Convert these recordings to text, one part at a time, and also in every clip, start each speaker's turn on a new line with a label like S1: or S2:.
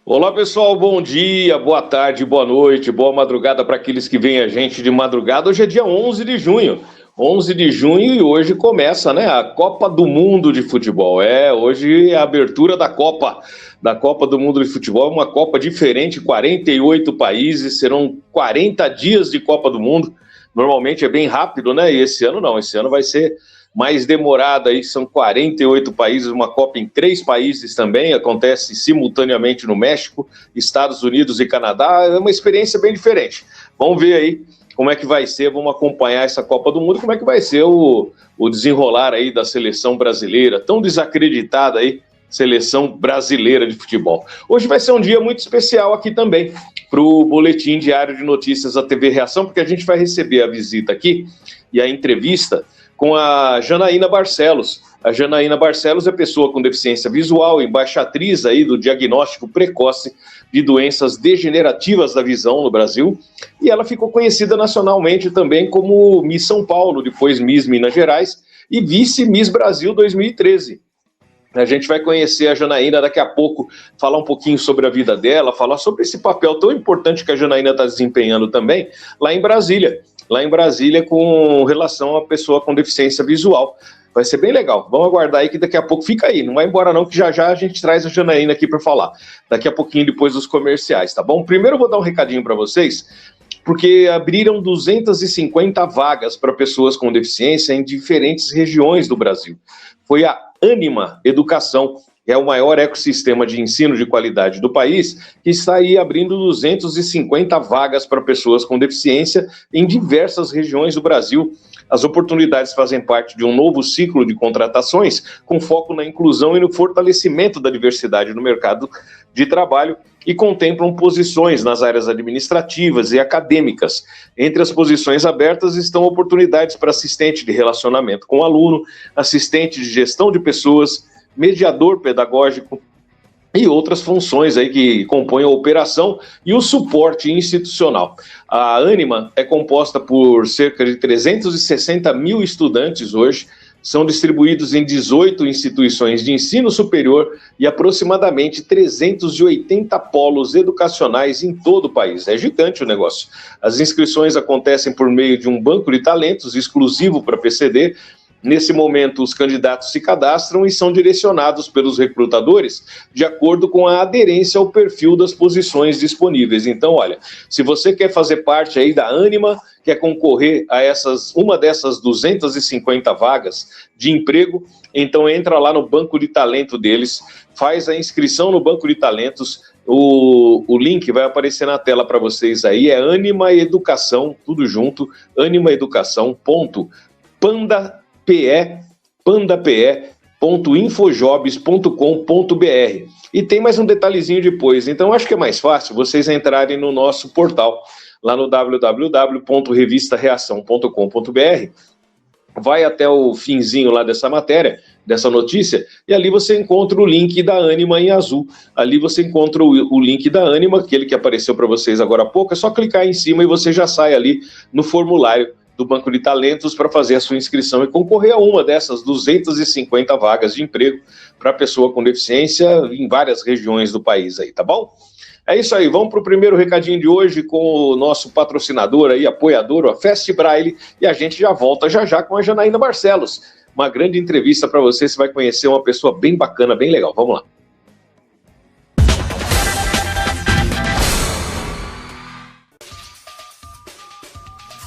S1: Olá pessoal, bom dia, boa tarde, boa noite, boa madrugada para aqueles que veem a gente de madrugada. Hoje é dia 11 de junho, 11 de junho e hoje começa, né, a Copa do Mundo de Futebol. Hoje é a abertura da Copa do Mundo de Futebol, uma Copa diferente, 48 países, serão 40 dias de Copa do Mundo. Normalmente é bem rápido, né, e esse ano não, esse ano vai ser mais demorada, aí são 48 países, uma Copa em 3 países também, acontece simultaneamente no México, Estados Unidos e Canadá, é uma experiência bem diferente. Vamos ver aí como é que vai ser, vamos acompanhar essa Copa do Mundo, como é que vai ser o desenrolar aí da seleção brasileira, tão desacreditada aí, seleção brasileira de futebol. Hoje vai ser um dia muito especial aqui também, para o Boletim Diário de Notícias da TV Reação, porque a gente vai receber a visita aqui e a entrevista com a Janaína Barcelos. A Janaína Barcelos é pessoa com deficiência visual, embaixatriz aí do diagnóstico precoce de doenças degenerativas da visão no Brasil, e ela ficou conhecida nacionalmente também como Miss São Paulo, depois Miss Minas Gerais e vice-Miss Brasil 2013. A gente vai conhecer a Janaína daqui a pouco, falar um pouquinho sobre a vida dela, falar sobre esse papel tão importante que a Janaína está desempenhando também lá em Brasília com relação à pessoa com deficiência visual. Vai ser bem legal, vamos aguardar aí que daqui a pouco fica aí, não vai embora não, que já já a gente traz a Janaína aqui para falar, daqui a pouquinho depois dos comerciais, tá bom? Primeiro eu vou dar um recadinho para vocês, porque abriram 250 vagas para pessoas com deficiência em diferentes regiões do Brasil. Foi a Ânima Educação, que é o maior ecossistema de ensino de qualidade do país, que está aí abrindo 250 vagas para pessoas com deficiência em diversas regiões do Brasil. As oportunidades fazem parte de um novo ciclo de contratações com foco na inclusão e no fortalecimento da diversidade no mercado de trabalho e contemplam posições nas áreas administrativas e acadêmicas. Entre as posições abertas estão oportunidades para assistente de relacionamento com o aluno, assistente de gestão de pessoas, mediador pedagógico e outras funções aí que compõem a operação e o suporte institucional. A Ânima é composta por cerca de 360 mil estudantes hoje, são distribuídos em 18 instituições de ensino superior e aproximadamente 380 polos educacionais em todo o país. É gigante o negócio. As inscrições acontecem por meio de um banco de talentos exclusivo para PCD. Nesse momento, os candidatos se cadastram e são direcionados pelos recrutadores de acordo com a aderência ao perfil das posições disponíveis. Então, olha, se você quer fazer parte aí da Ânima, quer concorrer a uma dessas 250 vagas de emprego, então entra lá no banco de talento deles, faz a inscrição no banco de talentos, o link vai aparecer na tela para vocês aí, é Ânima Educação, tudo junto, pandape.infojobs.com.br. E tem mais um detalhezinho depois, então acho que é mais fácil vocês entrarem no nosso portal, lá no www.revistareação.com.br, vai até o finzinho lá dessa matéria, dessa notícia, e ali você encontra o link da Ânima em azul. Ali você encontra o link da Ânima, aquele que apareceu para vocês agora há pouco, é só clicar em cima e você já sai ali no formulário do Banco de Talentos para fazer a sua inscrição e concorrer a uma dessas 250 vagas de emprego para pessoa com deficiência em várias regiões do país aí, tá bom? É isso aí, vamos para o primeiro recadinho de hoje com o nosso patrocinador aí, apoiador, a Fast Braille, e a gente já volta já já com a Janaína Barcelos. Uma grande entrevista para você vai conhecer uma pessoa bem bacana, bem legal. Vamos lá.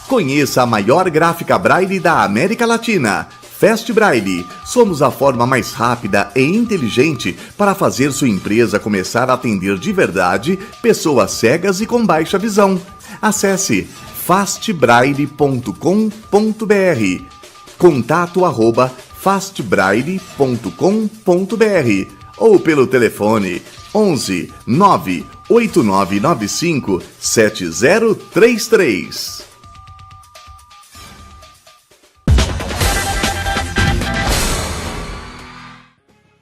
S2: Conheça a maior gráfica Braille da América Latina, Fast Braille. Somos a forma mais rápida e inteligente para fazer sua empresa começar a atender de verdade pessoas cegas e com baixa visão. Acesse fastbraille.com.br, contato@fastbraille.com.br ou pelo telefone 11 98995 7033.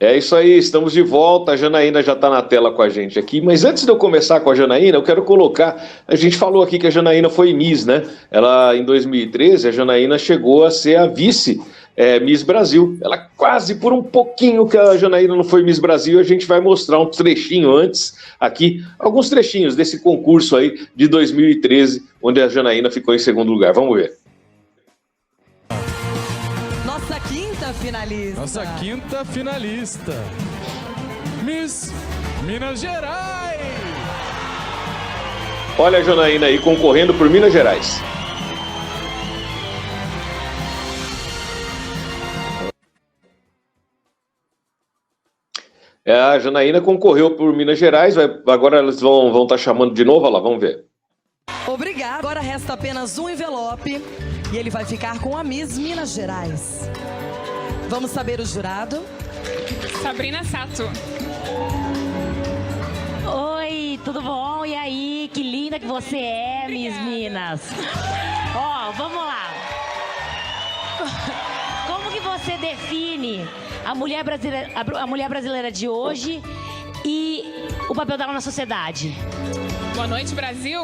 S1: É isso aí, estamos de volta, a Janaína já está na tela com a gente aqui, mas antes de eu começar com a Janaína, eu quero colocar, a gente falou aqui que a Janaína foi Miss, né? Ela, em 2013, a Janaína chegou a ser a vice Miss Brasil. Ela quase, por um pouquinho que a Janaína não foi Miss Brasil, a gente vai mostrar um trechinho antes, aqui, alguns trechinhos desse concurso aí de 2013, onde a Janaína ficou em segundo lugar. Vamos ver.
S3: Nossa quinta finalista. Miss Minas Gerais.
S1: Olha a Janaína aí concorrendo por Minas Gerais. A Janaína concorreu por Minas Gerais, agora eles vão estar chamando de novo, olha lá, vamos ver.
S3: Obrigada. Agora resta apenas um envelope e ele vai ficar com a Miss Minas Gerais. Vamos saber o jurado?
S4: Sabrina Sato.
S5: Oi, tudo bom? E aí, que linda que você é, Miss Minas. Ó, vamos lá. Como que você define a mulher brasileira de hoje e o papel dela na sociedade?
S4: Boa noite, Brasil.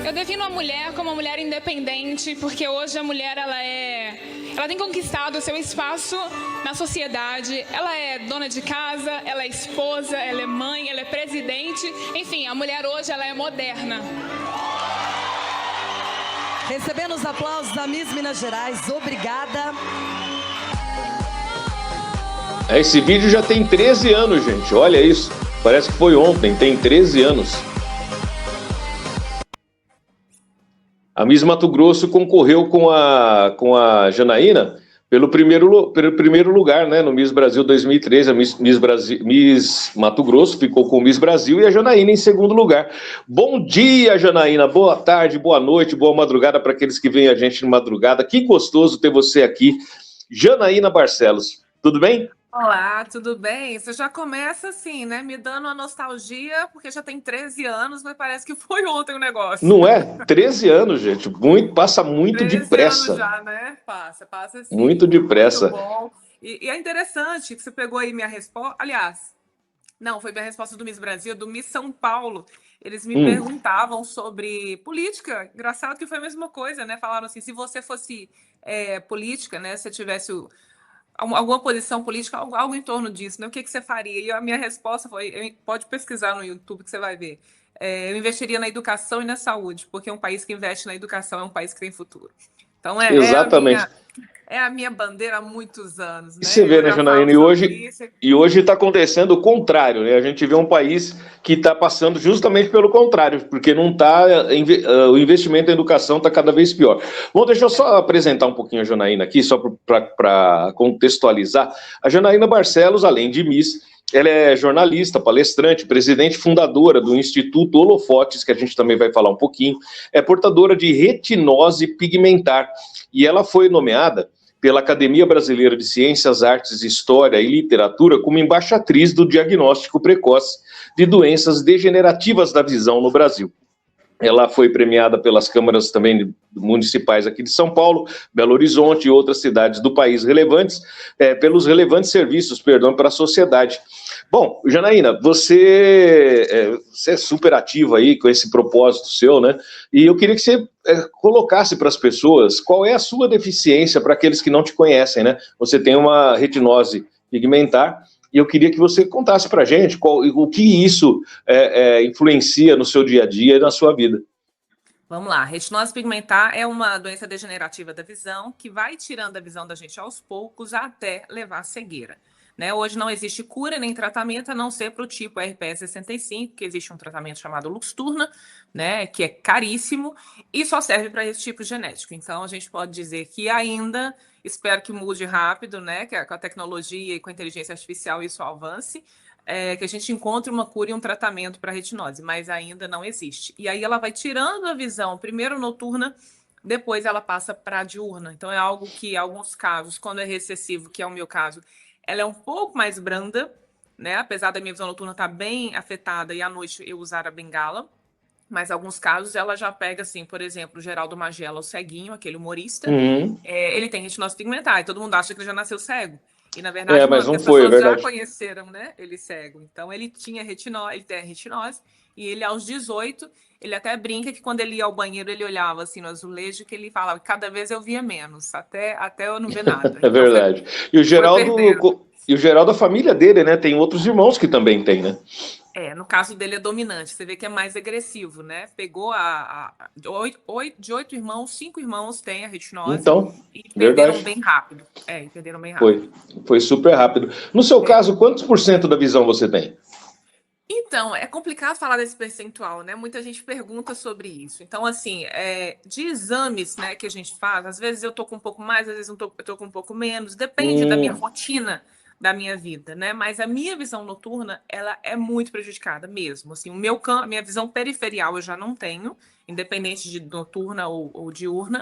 S4: Eu defino a mulher como uma mulher independente, porque hoje a mulher ela tem conquistado o seu espaço na sociedade. Ela é dona de casa, ela é esposa, ela é mãe, ela é presidente. Enfim, a mulher hoje ela é moderna.
S3: Recebendo os aplausos da Miss Minas Gerais, obrigada.
S1: Esse vídeo já tem 13 anos, gente, olha isso. Parece que foi ontem, tem 13 anos. A Miss Mato Grosso concorreu com a Janaína pelo primeiro lugar, né, no Miss Brasil 2013. A Miss Mato Grosso ficou com o Miss Brasil e a Janaína em segundo lugar. Bom dia, Janaína, boa tarde, boa noite, boa madrugada para aqueles que veem a gente de madrugada. Que gostoso ter você aqui, Janaína Barcelos. Tudo bem?
S6: Olá, tudo bem? Você já começa assim, né? Me dando uma nostalgia, porque já tem 13 anos, mas parece que foi ontem o negócio.
S1: Não é? 13 anos, gente. Passa muito
S6: 13
S1: depressa.
S6: anos já, né? Passa assim.
S1: Muito depressa.
S6: Muito bom. E é interessante que você pegou aí minha resposta. Aliás, não, foi minha resposta do Miss Brasil, do Miss São Paulo. Eles me perguntavam sobre política. Engraçado que foi a mesma coisa, né? Falaram assim, se você fosse política, né? Se tivesse alguma posição política, algo em torno disso, né? O que você faria? E a minha resposta foi, pode pesquisar no YouTube que você vai ver. Eu investiria na educação e na saúde, porque um país que investe na educação é um país que tem futuro. Então,
S1: Exatamente.
S6: É a minha bandeira há muitos anos. Né?
S1: E você vê, né, Janaína? E hoje está acontecendo o contrário, né? A gente vê um país que está passando justamente pelo contrário, porque não está. O investimento em educação está cada vez pior. Bom, deixa eu só apresentar um pouquinho a Janaína aqui, só para contextualizar. A Janaína Barcelos, além de Miss, ela é jornalista, palestrante, presidente fundadora do Instituto Holofotes, que a gente também vai falar um pouquinho, é portadora de retinose pigmentar, e ela foi nomeada pela Academia Brasileira de Ciências, Artes, História e Literatura como embaixatriz do diagnóstico precoce de doenças degenerativas da visão no Brasil. Ela foi premiada pelas câmaras também municipais aqui de São Paulo, Belo Horizonte e outras cidades do país relevantes, pelos relevantes serviços, para a sociedade. Bom, Janaína, você é super ativa aí com esse propósito seu, né? E eu queria que você colocasse para as pessoas qual é a sua deficiência para aqueles que não te conhecem, né? Você tem uma retinose pigmentar, e eu queria que você contasse para a gente o que isso influencia no seu dia a dia e na sua vida.
S6: Vamos lá, retinose pigmentar é uma doença degenerativa da visão que vai tirando a visão da gente aos poucos até levar à cegueira. Né? Hoje não existe cura nem tratamento, a não ser para o tipo RPE 65, que existe um tratamento chamado Luxturna, né, que é caríssimo e só serve para esse tipo genético. Então, a gente pode dizer que ainda, espero que mude rápido, né, que com a tecnologia e com a inteligência artificial isso avance, que a gente encontre uma cura e um tratamento para a retinose, mas ainda não existe. E aí ela vai tirando a visão, primeiro noturna, depois ela passa para a diurna. Então, é algo que, em alguns casos, quando é recessivo, que é o meu caso, ela é um pouco mais branda, né? Apesar da minha visão noturna estar bem afetada e à noite eu usar a bengala. Mas, em alguns casos, ela já pega, assim, por exemplo, o Geraldo Magela, o ceguinho, aquele humorista. Ele tem retinose pigmentar e todo mundo acha que ele já nasceu cego. E, na verdade,
S1: mas não
S6: as
S1: foi,
S6: pessoas
S1: já
S6: conheceram, né, ele cego. Então, ele tinha retinose, ele tem retinose E ele, aos 18, ele até brinca que quando ele ia ao banheiro, ele olhava assim no azulejo, que ele falava que cada vez eu via menos, até eu não ver nada.
S1: É
S6: Então
S1: verdade. E o
S6: foi perdendo.
S1: Geraldo, a família dele, né? Tem outros irmãos que também tem, né?
S6: No caso dele é dominante, você vê que é mais agressivo, né? Pegou de 8 irmãos, 5 irmãos têm a retinose
S1: Então,
S6: e perderam
S1: verdade.
S6: bem rápido. E perderam bem rápido.
S1: Foi super rápido. No seu caso, quantos por cento da visão você tem?
S6: Então, é complicado falar desse percentual, né? Muita gente pergunta sobre isso. Então, assim, de exames, né, que a gente faz, às vezes eu tô com um pouco mais, às vezes eu tô com um pouco menos, depende da minha rotina, da minha vida, né? Mas a minha visão noturna, ela é muito prejudicada mesmo. Assim, a minha visão periferial eu já não tenho, independente de noturna ou diurna.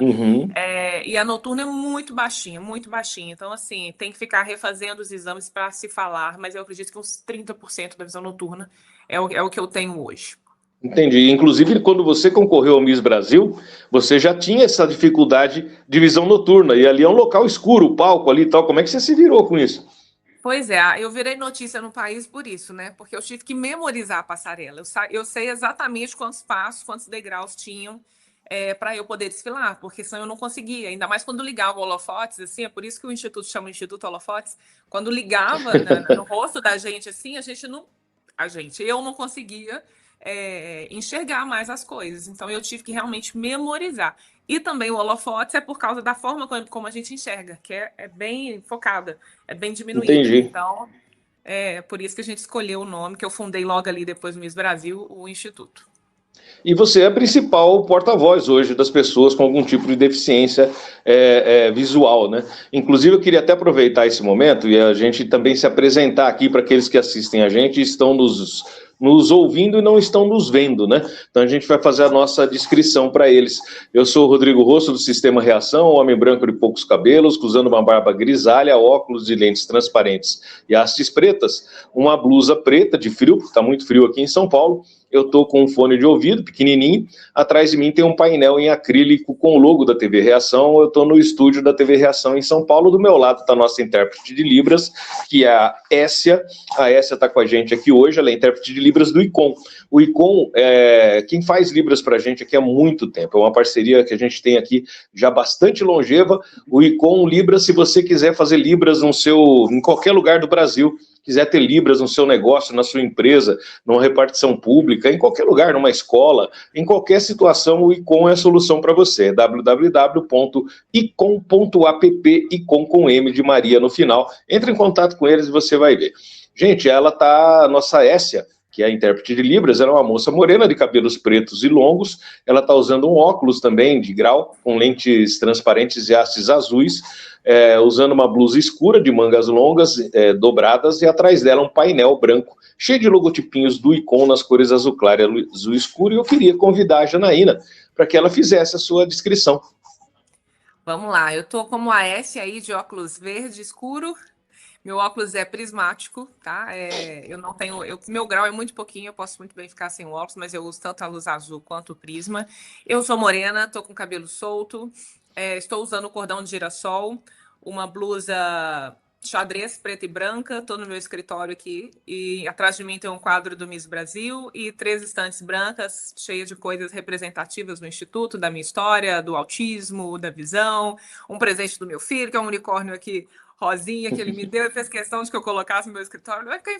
S6: E a noturna é muito baixinha, muito baixinha. Então, assim, tem que ficar refazendo os exames para se falar, mas eu acredito que uns 30% da visão noturna é o que eu tenho hoje.
S1: Entendi. Inclusive, quando você concorreu ao Miss Brasil, você já tinha essa dificuldade de visão noturna. E ali é um local escuro, o palco ali e tal. Como é que você se virou com isso?
S6: Pois é, eu virei notícia no país por isso, né? Porque eu tive que memorizar a passarela. Eu sei exatamente quantos passos, quantos degraus tinham para eu poder desfilar, porque senão eu não conseguia. Ainda mais quando ligava o holofotes, assim, é por isso que o Instituto chama Instituto Holofotes. Quando ligava no rosto da gente, assim, eu não conseguia enxergar mais as coisas. Então eu tive que realmente memorizar. E também o holofotes é por causa da forma como a gente enxerga, que é bem focada, é bem diminuída.
S1: Entendi.
S6: Então, por isso que a gente escolheu o nome, que eu fundei logo ali depois do Miss Brasil, o Instituto.
S1: E você é a principal porta-voz hoje das pessoas com algum tipo de deficiência visual, né? Inclusive, eu queria até aproveitar esse momento e a gente também se apresentar aqui para aqueles que assistem a gente e estão nos ouvindo e não estão nos vendo, né? Então a gente vai fazer a nossa descrição para eles. Eu sou o Rodrigo Rosso, do Sistema Reação, homem branco de poucos cabelos, usando uma barba grisalha, óculos e lentes transparentes e hastes pretas, uma blusa preta de frio, porque está muito frio aqui em São Paulo. Eu estou com um fone de ouvido pequenininho, atrás de mim tem um painel em acrílico com o logo da TV Reação. Eu estou no estúdio da TV Reação em São Paulo, do meu lado está a nossa intérprete de Libras, que é a Essia. A Essia está com a gente aqui hoje, ela é intérprete de Libras do ICOM. O ICOM, quem faz Libras para a gente aqui há muito tempo, é uma parceria que a gente tem aqui já bastante longeva. O ICOM Libras, se você quiser fazer Libras em qualquer lugar do Brasil, quiser ter Libras no seu negócio, na sua empresa, numa repartição pública, em qualquer lugar, numa escola, em qualquer situação, o ICOM é a solução para você. www.icom.app, ICOM com M de Maria no final. Entre em contato com eles e você vai ver. Gente, a nossa Essia, que é a intérprete de Libras, ela é uma moça morena de cabelos pretos e longos. Ela está usando um óculos também de grau, com lentes transparentes e hastes azuis, usando uma blusa escura de mangas longas, dobradas, e atrás dela um painel branco, cheio de logotipinhos do ICOM nas cores azul claro e azul escuro. E eu queria convidar a Janaína para que ela fizesse a sua descrição.
S6: Vamos lá, eu tô como a S aí, de óculos verde escuro. Meu óculos é prismático, tá? Eu não tenho. Meu grau é muito pouquinho, eu posso muito bem ficar sem óculos, mas eu uso tanto a luz azul quanto o prisma. Eu sou morena, tô com cabelo solto, estou usando o cordão de girassol, uma blusa xadrez preta e branca, tô no meu escritório aqui, e atrás de mim tem um quadro do Miss Brasil e 3 estantes brancas cheias de coisas representativas do Instituto, da minha história, do autismo, da visão, um presente do meu filho, que é um unicórnio aqui, rosinha, que ele me deu, e fez questão de que eu colocasse no meu escritório. Não vai ficar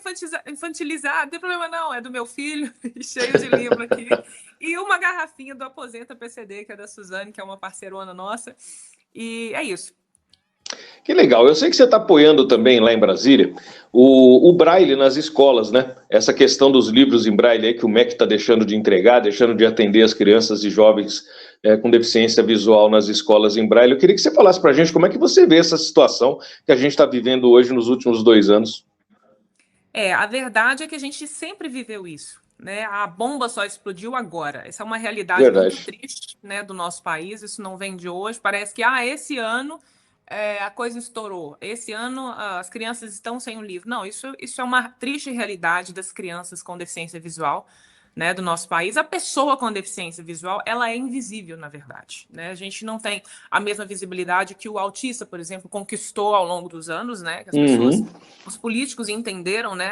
S6: infantilizado, não tem problema não, é do meu filho, cheio de livro aqui. E uma garrafinha do Aposenta PCD, que é da Suzane, que é uma parceirona nossa. E é isso.
S1: Que legal, eu sei que você está apoiando também lá em Brasília o Braille nas escolas, né? Essa questão dos livros em Braille aí que o MEC está deixando de entregar, deixando de atender as crianças e jovens com deficiência visual nas escolas em Braille. Eu queria que você falasse para a gente como é que você vê essa situação que a gente está vivendo hoje nos últimos 2 anos.
S6: A verdade é que a gente sempre viveu isso, né? A bomba só explodiu agora. Essa é uma realidade muito triste, né, do nosso país. Isso não vem de hoje. Parece que esse ano a coisa estourou. Esse ano as crianças estão sem o livro. Não, isso é uma triste realidade das crianças com deficiência visual, né, do nosso país. A pessoa com deficiência visual, ela é invisível, na verdade, né? A gente não tem a mesma visibilidade que o autista, por exemplo, conquistou ao longo dos anos, né? Que as pessoas, os políticos entenderam, né,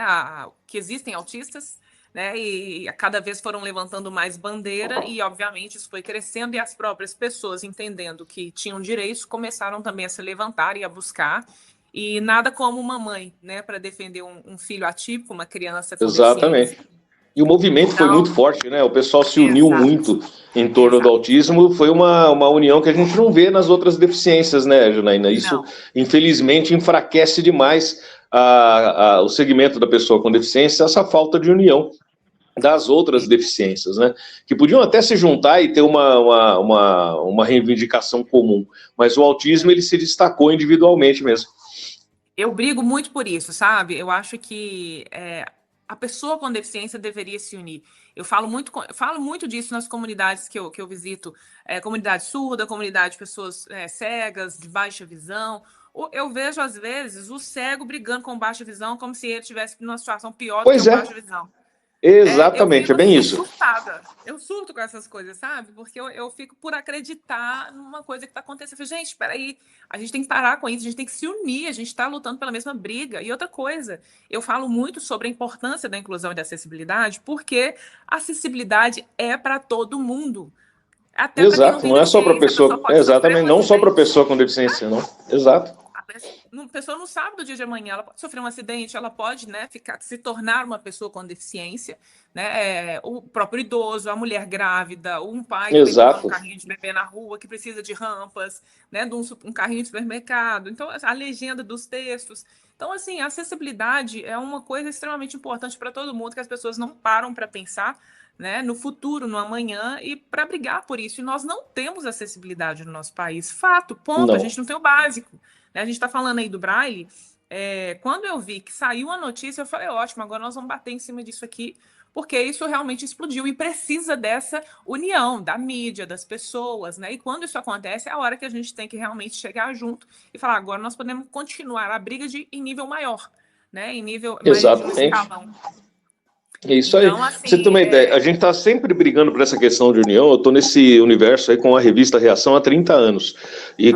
S6: que existem autistas, né? E a cada vez foram levantando mais bandeira e, obviamente, isso foi crescendo e as próprias pessoas, entendendo que tinham direitos, começaram também a se levantar e a buscar. E nada como uma mãe, né, para defender um filho atípico, uma criança com
S1: Exatamente.
S6: deficiência.
S1: E o movimento foi
S6: Então,
S1: muito forte, né? O pessoal se uniu
S6: exato,
S1: muito em torno do
S6: exato.
S1: autismo. Foi uma união que a gente não vê nas outras deficiências, né, Janaína? Isso,
S6: Não,
S1: infelizmente, enfraquece demais o segmento da pessoa com deficiência, essa falta de união das outras deficiências, né? Que podiam até se juntar e ter uma reivindicação comum. Mas o autismo, ele se destacou individualmente mesmo.
S6: eu brigo muito por isso, sabe? Eu acho que a pessoa com deficiência deveria se unir. Eu falo muito disso nas comunidades que eu visito, comunidade surda, comunidade de pessoas cegas, de baixa visão. Eu vejo, às vezes, o cego brigando com baixa visão como se ele estivesse numa situação pior do que
S1: Pois
S6: o
S1: é,
S6: baixa visão. Eu
S1: exatamente, é
S6: fico
S1: bem
S6: assim,
S1: isso.
S6: surtada. Eu surto com essas coisas, sabe? Porque eu fico por acreditar numa coisa que está acontecendo. Eu falo, gente, peraí, a gente tem que parar com isso, a gente tem que se unir, a gente está lutando pela mesma briga. E outra coisa, eu falo muito sobre a importância da inclusão e da acessibilidade, porque a acessibilidade é para todo mundo. Até para quem não
S1: Exato,
S6: tem
S1: não é só para
S6: deficiência, a pessoa
S1: pessoa,
S6: pode sofrer
S1: exatamente,
S6: um
S1: não só para
S6: acidente.
S1: pessoa com deficiência, não. Exato.
S6: A pessoa não sabe do dia de amanhã, ela pode sofrer um acidente, ela pode, né, se tornar uma pessoa com deficiência, né, o próprio idoso, a mulher grávida, um pai que está empurrando um
S1: Exato.
S6: carrinho de bebê na rua, que precisa de rampas, né, de um carrinho de supermercado. Então, a legenda dos textos. Então, assim, a acessibilidade é uma coisa extremamente importante para todo mundo, que as pessoas não param para pensar, né, no futuro, no amanhã, e para brigar por isso. E nós não temos acessibilidade no nosso país. Fato, ponto. A
S1: Não.
S6: gente não tem o básico. Né? A gente está falando aí do Braille. Quando eu vi que saiu a notícia, eu falei, ótimo, agora nós vamos bater em cima disso aqui, porque isso realmente explodiu e precisa dessa união da mídia, das pessoas, né? E quando isso acontece, é a hora que a gente tem que realmente chegar junto e falar, agora nós podemos continuar a briga em nível maior, né? Em nível mais de um
S1: Exatamente.
S6: escalão.
S1: É isso aí.
S6: Então,
S1: Pra você ter
S6: assim,
S1: uma ideia, a gente está sempre brigando por essa questão de união. Eu estou nesse universo aí com a revista Reação há 30 anos. E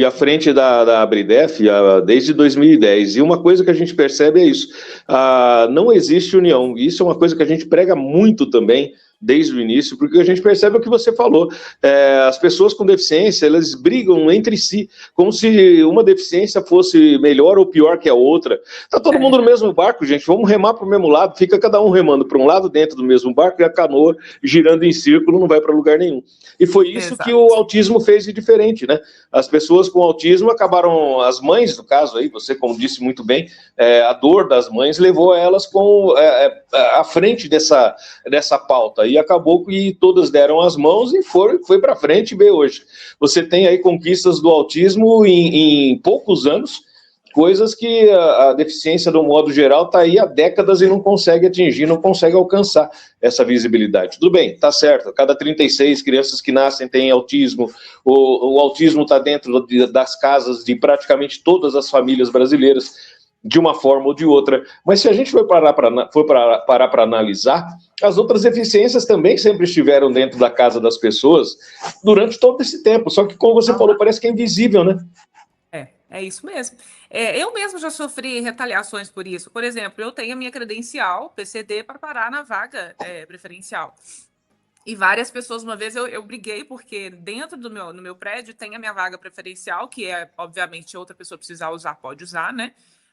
S1: à frente da Abridef desde 2010. E uma coisa que a gente percebe é isso. Não existe união. E isso é uma coisa que a gente prega muito também desde o início, porque a gente percebe o que você falou. As pessoas com deficiência, elas brigam entre si, como se uma deficiência fosse melhor ou pior que a outra. Tá todo mundo no mesmo barco, gente, vamos remar para o mesmo lado, fica cada um remando para um lado dentro do mesmo barco e a canoa girando em círculo não vai para lugar nenhum. E foi isso que o autismo fez de diferente, né? As pessoas com autismo acabaram, as mães, no caso aí, você como disse muito bem, a dor das mães levou elas à frente dessa pauta, e acabou que todas deram as mãos e foi para frente e veio hoje. Você tem aí conquistas do autismo em poucos anos, coisas que a deficiência, do modo geral, está aí há décadas e não consegue atingir, não consegue alcançar essa visibilidade. Tudo bem, tá certo, cada 36 crianças que nascem têm autismo, o autismo está dentro das casas de praticamente todas as famílias brasileiras, de uma forma ou de outra, mas se a gente for parar para analisar, as outras deficiências também sempre estiveram dentro da casa das pessoas durante todo esse tempo, só que, como você falou, parece que é invisível, né?
S6: É isso mesmo. Eu mesmo já sofri retaliações por isso. Por exemplo, eu tenho a minha credencial PCD para parar na vaga preferencial. E várias pessoas, uma vez eu briguei, porque dentro no meu prédio tem a minha vaga preferencial, que obviamente, outra pessoa precisar usar, pode usar, né?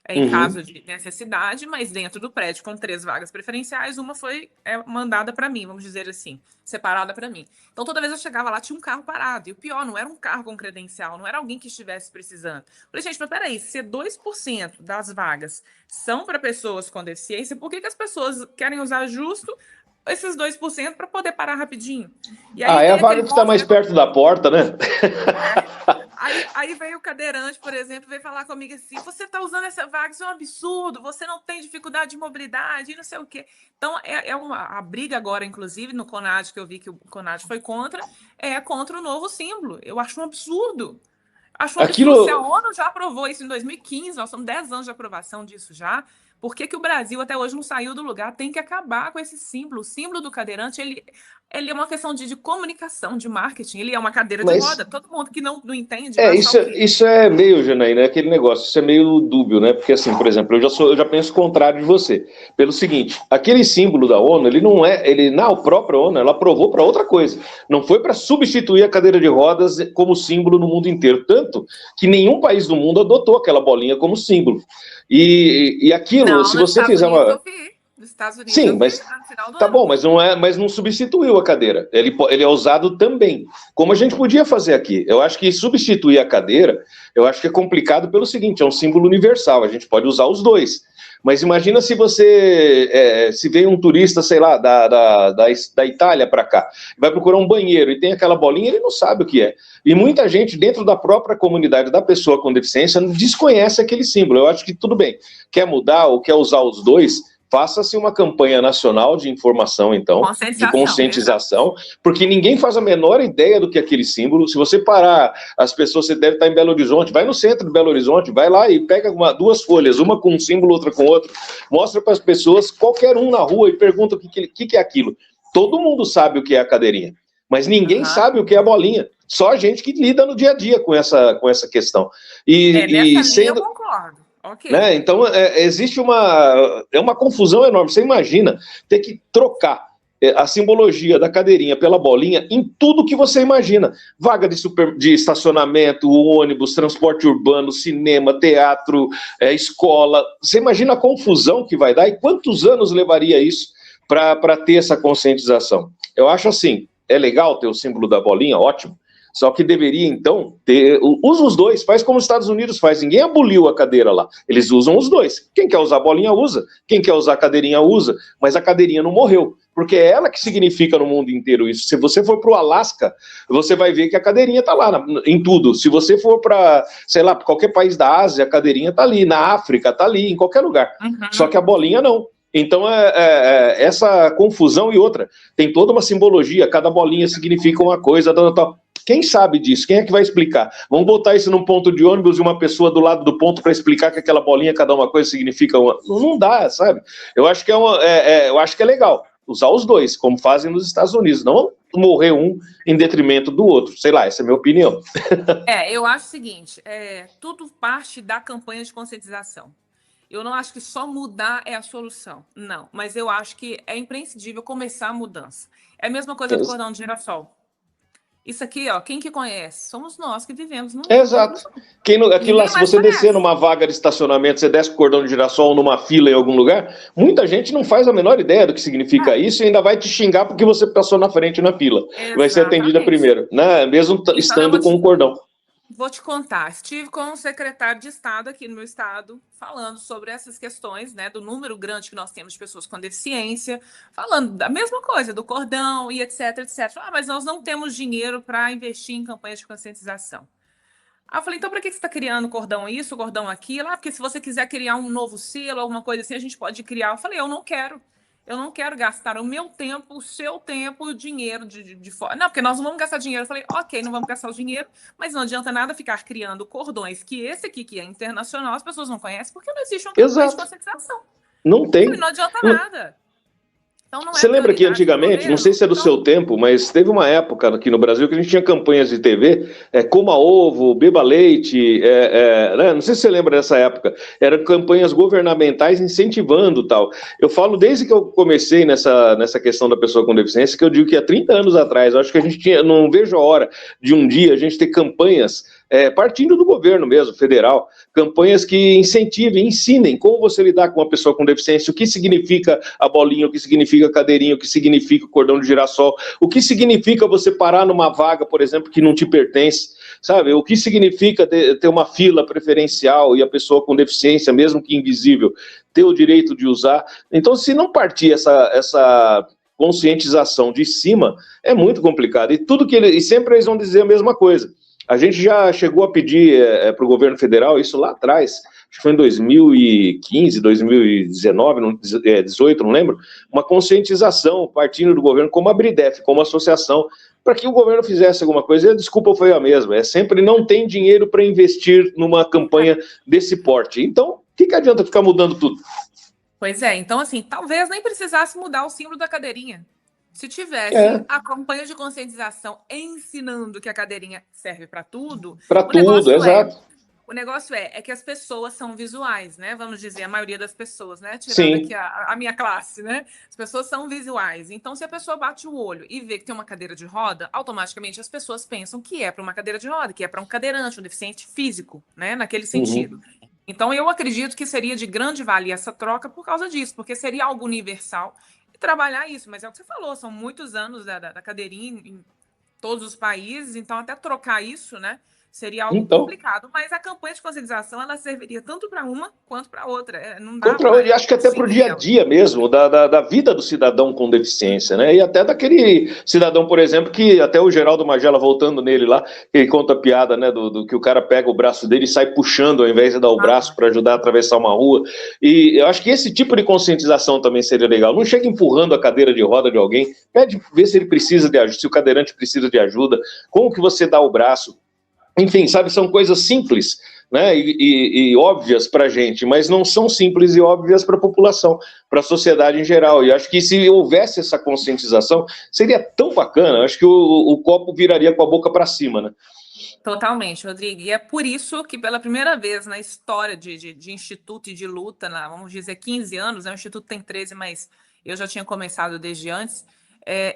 S6: Em caso de necessidade, mas dentro do prédio, com 3 vagas preferenciais, uma foi mandada para mim, vamos dizer assim, separada para mim. Então, toda vez eu chegava lá, tinha um carro parado. E o pior, não era um carro com credencial, não era alguém que estivesse precisando. Eu falei, gente, mas peraí, se 2% das vagas são para pessoas com deficiência, por que as pessoas querem usar justo esses 2% para poder parar rapidinho? E aí
S1: É a vaga que está mais perto da porta, né?
S6: Aí veio o cadeirante, por exemplo, veio falar comigo assim, você está usando essa vaga, isso é um absurdo, você não tem dificuldade de mobilidade, e não sei o quê. Então, a briga agora, inclusive, no CONAD, que eu vi que o CONAD foi contra o novo símbolo. Eu acho um absurdo. Acho um absurdo. Se a ONU já aprovou isso em 2015, nós somos 10 anos de aprovação disso já, Por que que o Brasil até hoje não saiu do lugar? Tem que acabar com esse símbolo. O símbolo do cadeirante, ele é uma questão de comunicação, de marketing. Ele é uma cadeira de roda. Todo mundo que não entende...
S1: Isso é meio, Janaína, aquele negócio, isso é meio dúbio, né? Porque assim, por exemplo, eu já penso o contrário de você. Pelo seguinte, aquele símbolo da ONU, a própria ONU, ela aprovou para outra coisa. Não foi para substituir a cadeira de rodas como símbolo no mundo inteiro. Tanto que nenhum país do mundo adotou aquela bolinha como símbolo. E aquilo,
S6: não,
S1: se você fizer uma...
S6: Nos Estados Unidos,
S1: sim, mas tá bom, mas não substituiu a cadeira. Ele é usado também, como a gente podia fazer aqui. Eu acho que substituir a cadeira, eu acho que é complicado pelo seguinte, é um símbolo universal, a gente pode usar os dois. Mas imagina se se vem um turista, sei lá, da Itália para cá, vai procurar um banheiro e tem aquela bolinha, ele não sabe o que é. E muita gente dentro da própria comunidade da pessoa com deficiência desconhece aquele símbolo. Eu acho que tudo bem, quer mudar ou quer usar os dois, faça-se uma campanha nacional de informação, então, de conscientização, porque ninguém faz a menor ideia do que é aquele símbolo. Se você parar, as pessoas, você deve estar em Belo Horizonte, vai no centro de Belo Horizonte, vai lá e pega duas folhas, uma com um símbolo, outra com outro, mostra para as pessoas, qualquer um na rua, e pergunta o que é aquilo. Todo mundo sabe o que é a cadeirinha, mas ninguém sabe o que é a bolinha. Só a gente que lida no dia a dia com essa questão.
S6: Eu concordo. Okay.
S1: Né? Então, existe uma confusão enorme. Você imagina ter que trocar a simbologia da cadeirinha pela bolinha em tudo que você imagina. Vaga de estacionamento, ônibus, transporte urbano, cinema, teatro, escola. Você imagina a confusão que vai dar e quantos anos levaria isso para ter essa conscientização? Eu acho assim, é legal ter o símbolo da bolinha, ótimo. Só que deveria, então, usa os dois, faz como os Estados Unidos faz, ninguém aboliu a cadeira lá, eles usam os dois. Quem quer usar a bolinha, usa. Quem quer usar a cadeirinha, usa. Mas a cadeirinha não morreu, porque é ela que significa no mundo inteiro isso. Se você for para o Alasca, você vai ver que a cadeirinha está lá em tudo. Se você for para, sei lá, qualquer país da Ásia, a cadeirinha está ali, na África está ali, em qualquer lugar. Só que a bolinha não. Então, essa confusão e outra, tem toda uma simbologia, cada bolinha significa uma coisa, tal. Quem sabe disso? Quem é que vai explicar? Vamos botar isso num ponto de ônibus e uma pessoa do lado do ponto para explicar que aquela bolinha, cada uma coisa significa uma... Não dá, sabe? Eu acho que eu acho que é legal usar os dois, como fazem nos Estados Unidos, não morrer um em detrimento do outro. Sei lá, essa é a minha opinião.
S6: Eu acho o seguinte, tudo parte da campanha de conscientização. Eu não acho que só mudar é a solução, não. Mas eu acho que é imprescindível começar a mudança. É a mesma coisa do cordão de girassol. Isso aqui, ó, quem que conhece? Somos nós que vivemos no mundo.
S1: Exato. Aquilo lá, se você descer numa vaga de estacionamento, você desce com o cordão de girassol numa fila em algum lugar, muita gente não faz a menor ideia do que significa isso e ainda vai te xingar porque você passou na frente na fila. Exatamente. Vai ser atendida primeiro, né? Mesmo estando com o cordão.
S6: Vou te contar, estive com o secretário de Estado aqui no meu estado, falando sobre essas questões, né, do número grande que nós temos de pessoas com deficiência, falando da mesma coisa, do cordão e etc, etc. Mas nós não temos dinheiro para investir em campanhas de conscientização. Aí eu falei, então para que você está criando cordão isso, cordão aquilo? Porque se você quiser criar um novo selo, alguma coisa assim, a gente pode criar. Eu falei, eu não quero. Eu não quero gastar o meu tempo, o seu tempo, o dinheiro de fora. Não, porque nós não vamos gastar dinheiro. Eu falei, ok, não vamos gastar o dinheiro, mas não adianta nada ficar criando cordões, que esse aqui, que é internacional, as pessoas não conhecem, porque não existe uma campanha de conscientização.
S1: Não tem.
S6: Falei, não adianta nada. Então, não
S1: Você lembra que antigamente, não sei se é do seu tempo, mas teve uma época aqui no Brasil que a gente tinha campanhas de TV, coma ovo, beba leite, né? Não sei se você lembra dessa época, eram campanhas governamentais incentivando tal. Eu falo desde que eu comecei nessa questão da pessoa com deficiência, que eu digo que há 30 anos atrás, eu acho que a gente não vejo a hora de um dia a gente ter campanhas partindo do governo mesmo, federal, campanhas que incentivem, ensinem como você lidar com uma pessoa com deficiência, o que significa a bolinha, o que significa a cadeirinha, o que significa o cordão de girassol, o que significa você parar numa vaga, por exemplo, que não te pertence, sabe? O que significa ter uma fila preferencial e a pessoa com deficiência, mesmo que invisível, ter o direito de usar. Então, se não partir essa conscientização de cima, é muito complicado. E sempre eles vão dizer a mesma coisa. A gente já chegou a pedir para o governo federal, isso lá atrás, acho que foi em 2015, 2019, 2018, não lembro, uma conscientização partindo do governo, como a Bridef, como associação, para que o governo fizesse alguma coisa. E a desculpa foi a mesma, sempre não tem dinheiro para investir numa campanha desse porte. Então, o que adianta ficar mudando tudo?
S6: Pois é, então assim, talvez nem precisasse mudar o símbolo da cadeirinha. Se tivesse a campanha de conscientização ensinando que a cadeirinha serve para tudo,
S1: Para tudo, exato.
S6: O negócio é que as pessoas são visuais, né? Vamos dizer, a maioria das pessoas, né? Tirando
S1: Sim.
S6: aqui a minha classe, né? As pessoas são visuais. Então, se a pessoa bate o olho e vê que tem uma cadeira de roda, automaticamente as pessoas pensam que é para uma cadeira de roda, que é para um cadeirante, um deficiente físico, né? Naquele sentido. Então, eu acredito que seria de grande valia essa troca por causa disso, porque seria algo universal e trabalhar isso. Mas é o que você falou, são muitos anos da cadeirinha em todos os países, então até trocar isso, né? Seria algo complicado, mas a campanha de conscientização ela serviria tanto para uma quanto para outra. Não dá
S1: e acho que até para o dia a dia mesmo, da vida do cidadão com deficiência, né? E até daquele cidadão, por exemplo, que até o Geraldo Magela, voltando nele lá, ele conta a piada, né? Do que o cara pega o braço dele e sai puxando ao invés de dar o braço para ajudar a atravessar uma rua. E eu acho que esse tipo de conscientização também seria legal. Não chega empurrando a cadeira de roda de alguém, pede ver se ele precisa de ajuda, se o cadeirante precisa de ajuda, como que você dá o braço. Enfim, sabe, são coisas simples, né, e óbvias para a gente, mas não são simples e óbvias para a população, para a sociedade em geral. E acho que se houvesse essa conscientização, seria tão bacana. Acho que o copo viraria com a boca para cima, né?
S6: Totalmente, Rodrigo. E é por isso que, pela primeira vez na história de instituto e de luta, vamos dizer 15 anos, né, o instituto tem 13, mas eu já tinha começado desde antes.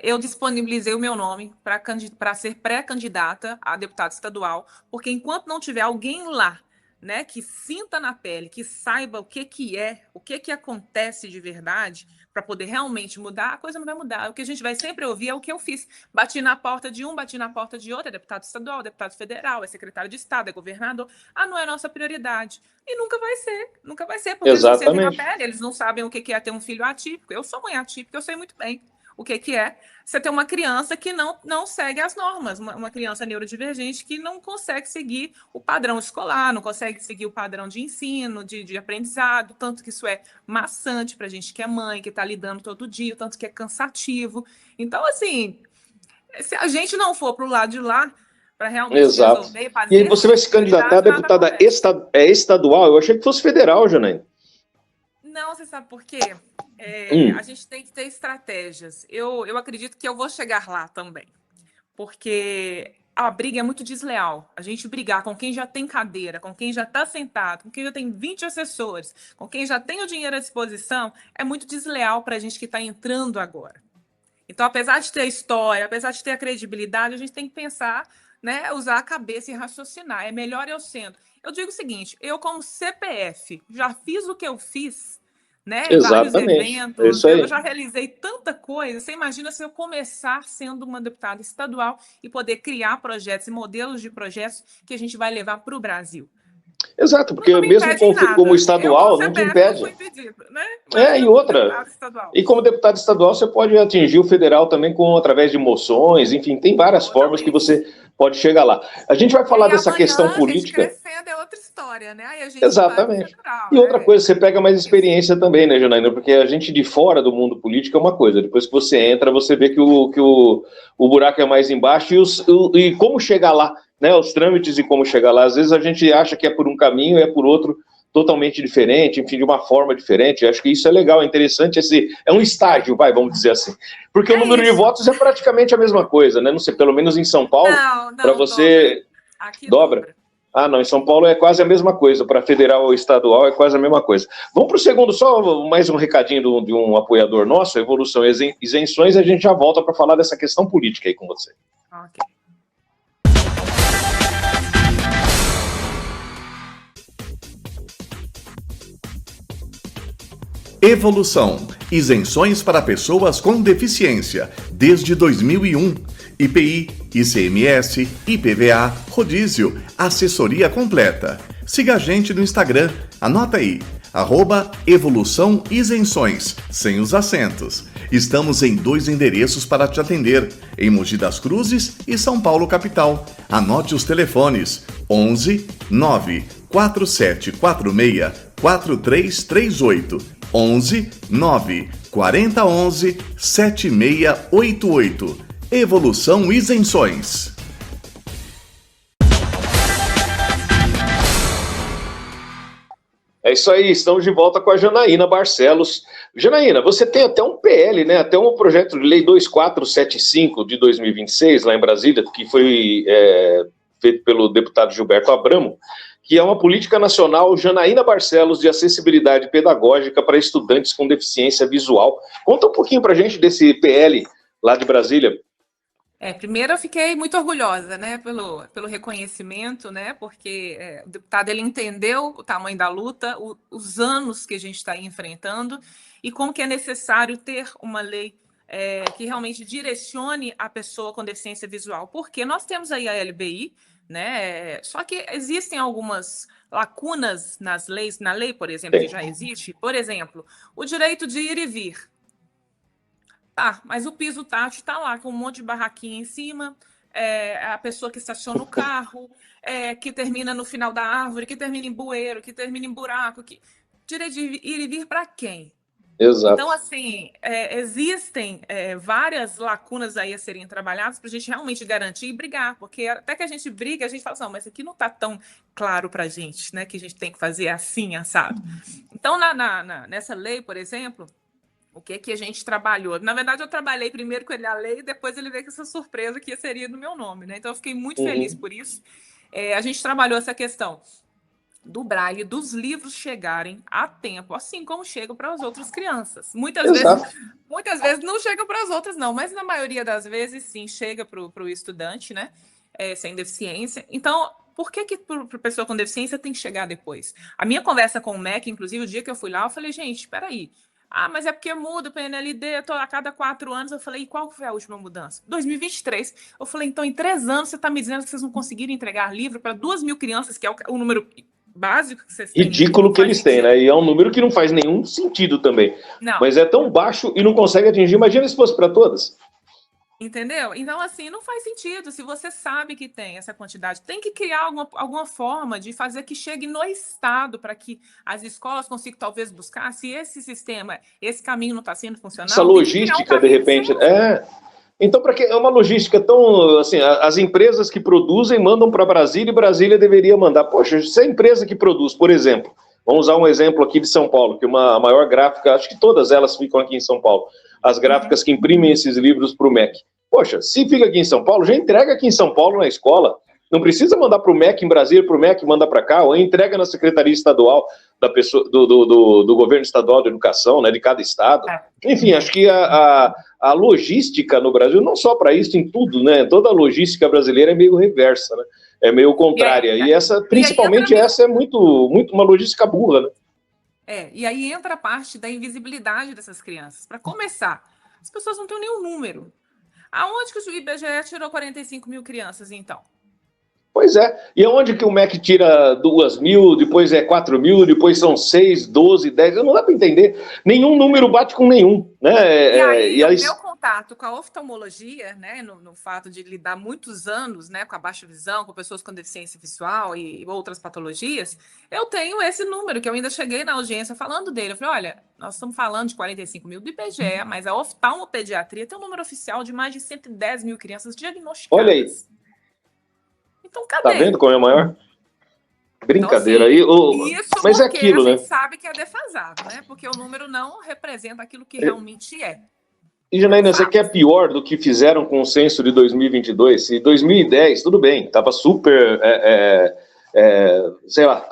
S6: Eu disponibilizei o meu nome para ser pré-candidata a deputada estadual, porque enquanto não tiver alguém lá, né, que sinta na pele, que saiba o que acontece de verdade, para poder realmente mudar, a coisa não vai mudar. O que a gente vai sempre ouvir é o que eu fiz. Bati na porta de um, bati na porta de outro, é deputado estadual, deputado federal, é secretário de Estado, é governador. Não é nossa prioridade. E nunca vai ser, porque eles não sentem na pele, eles não sabem o que é ter um filho atípico. Eu sou mãe atípica, eu sei muito bem o que é você ter uma criança que não segue as normas, uma criança neurodivergente que não consegue seguir o padrão escolar, não consegue seguir o padrão de ensino, de aprendizado, tanto que isso é maçante para a gente que é mãe, que está lidando todo dia, tanto que é cansativo. Então, assim, se a gente não for para o lado de lá, para realmente resolver e fazer...
S1: E aí você vai se candidatar a deputada estadual? Eu achei que fosse federal, Janaína.
S6: Não, você sabe por quê? A gente tem que ter estratégias. Eu acredito que eu vou chegar lá também, porque a briga é muito desleal. A gente brigar com quem já tem cadeira, com quem já está sentado, com quem já tem 20 assessores, com quem já tem o dinheiro à disposição, é muito desleal para a gente que está entrando agora. Então, apesar de ter a história, apesar de ter a credibilidade, a gente tem que pensar, né, usar a cabeça e raciocinar. É melhor eu sendo. Eu digo o seguinte, eu como CPF já fiz o que eu fiz, né? Vários eventos, eu já realizei tanta coisa. Você imagina se eu começar sendo uma deputada estadual e poder criar projetos e modelos de projetos que a gente vai levar para o Brasil.
S1: Exato, porque mesmo como estadual, não te impede. Né? E outra, e como deputado estadual você pode atingir o federal também através de moções, enfim, tem várias formas que você pode chegar lá. A gente vai falar dessa questão política.
S6: A gente crescendo é outra história, né? Aí a gente
S1: exatamente. E outra coisa, você pega mais experiência também, né, Janaína? Porque a gente de fora do mundo político é uma coisa, depois que você entra, você vê que o buraco é mais embaixo e como chegar lá, né? Os trâmites e como chegar lá. Às vezes a gente acha que é por um caminho e é por outro totalmente diferente, enfim, de uma forma diferente. Acho que isso é legal, é interessante. É um estágio, vamos dizer assim. Porque o número de votos é praticamente a mesma coisa, né? Não sei, pelo menos em São Paulo, para você... Dobra. Não, em São Paulo é quase a mesma coisa, para federal ou estadual é quase a mesma coisa. Vamos para o segundo, só mais um recadinho de um apoiador nosso, Evolução Isenções, e a gente já volta para falar dessa questão política aí com você.
S6: Ok.
S2: Evolução. Isenções para pessoas com deficiência. Desde 2001. IPI, ICMS, IPVA, rodízio, assessoria completa. Siga a gente no Instagram. Anota aí. @Evolução Isenções, sem os acentos. Estamos em 2 endereços para te atender, em Mogi das Cruzes e São Paulo capital. Anote os telefones: 11 9 4746 4338, 11 9 4011 7688. Evolução Isenções.
S1: isso aí, estamos de volta com a Janaína Barcelos. Janaína, você tem até um PL, né? Até um projeto de lei 2475 de 2026, lá em Brasília, que foi feito pelo deputado Gilberto Abramo, que é uma política nacional Janaína Barcelos de acessibilidade pedagógica para estudantes com deficiência visual. Conta um pouquinho para a gente desse PL lá de Brasília.
S6: Primeiro eu fiquei muito orgulhosa, né, pelo reconhecimento, né, porque o deputado ele entendeu o tamanho da luta, os anos que a gente está enfrentando e como que é necessário ter uma lei que realmente direcione a pessoa com deficiência visual, porque nós temos aí a LBI, né, só que existem algumas lacunas nas leis, na lei, por exemplo, que já existe, por exemplo, o direito de ir e vir. Mas o piso tátil está lá com um monte de barraquinha em cima, a pessoa que estaciona o carro, que termina no final da árvore, que termina em bueiro, que termina em buraco. Direito de ir e vir para quem?
S1: Exato.
S6: Então, assim, existem várias lacunas aí a serem trabalhadas para a gente realmente garantir e brigar, porque até que a gente briga, a gente fala assim, mas isso aqui não está tão claro para a gente, né, que a gente tem que fazer assim, assado. Então, nessa lei, por exemplo, o que a gente trabalhou? Na verdade, eu trabalhei primeiro com ele a lei e depois ele veio com essa surpresa que seria do meu nome, né? Então, eu fiquei muito feliz por isso. A gente trabalhou essa questão do braille, dos livros chegarem a tempo, assim como chegam para as outras crianças. Muitas vezes não chegam para as outras, não, mas na maioria das vezes, sim, chega para o estudante, né? Sem deficiência. Então, por que para a pessoa com deficiência tem que chegar depois? A minha conversa com o MEC, inclusive, o dia que eu fui lá, eu falei, gente, espera aí. Mas é porque muda o PNLD, a cada 4 anos. Eu falei, e qual foi a última mudança? 2023. Eu falei, então, em 3 anos, você está me dizendo que vocês não conseguiram entregar livro para 2.000 crianças, que é o número básico que vocês têm.
S1: Ridículo que eles têm, né? E é um número que não faz nenhum sentido também.
S6: Não.
S1: Mas é tão baixo e não consegue atingir. Imagina se fosse para todas.
S6: Entendeu? Então, assim, não faz sentido. Se você sabe que tem essa quantidade, tem que criar alguma forma de fazer que chegue no Estado para que as escolas consigam, talvez, buscar. Se esse sistema, esse caminho não está sendo funcional... Essa
S1: logística, de repente... Então, para que é uma logística tão... assim, as empresas que produzem mandam para Brasília e Brasília deveria mandar. Poxa, se a empresa que produz, por exemplo... Vamos usar um exemplo aqui de São Paulo, que a maior gráfica, acho que todas elas ficam aqui em São Paulo, as gráficas que imprimem esses livros para o MEC. Poxa, se fica aqui em São Paulo, já entrega aqui em São Paulo na escola. Não precisa mandar para o MEC em Brasília, para o MEC manda para cá, ou entrega na Secretaria Estadual da pessoa, do Governo Estadual de Educação, né, de cada estado. Enfim, acho que a logística no Brasil, não só para isso, em tudo, né? Toda a logística brasileira é meio reversa, né? É meio contrária. E essa, principalmente essa, é muito uma logística burra, né?
S6: E aí entra a parte da invisibilidade dessas crianças. Para começar, as pessoas não têm nenhum número. Aonde que o IBGE tirou 45.000 crianças, então?
S1: Pois é. E aonde que o MEC tira 2.000, depois 4.000, depois são 6, 12, 10? Não dá para entender. Nenhum número bate com nenhum, né?
S6: E aí, o meu contato com a oftalmologia, né, no fato de lidar muitos anos, né, com a baixa visão, com pessoas com deficiência visual e outras patologias, eu tenho esse número, que eu ainda cheguei na audiência falando dele. Eu falei, olha, nós estamos falando de 45.000 do IBGE, mas a oftalmopediatria tem um número oficial de mais de 110.000 crianças diagnosticadas.
S1: Olha aí.
S6: Então, cadê?
S1: Tá vendo como é maior? Brincadeira.
S6: Então, assim,
S1: aí, mas é aquilo, né?
S6: A gente sabe que é defasado, né? Porque o número não representa aquilo que realmente é.
S1: E, Janaína, você quer pior do que fizeram com o censo de 2022? Em 2010, tudo bem, estava super... sei lá,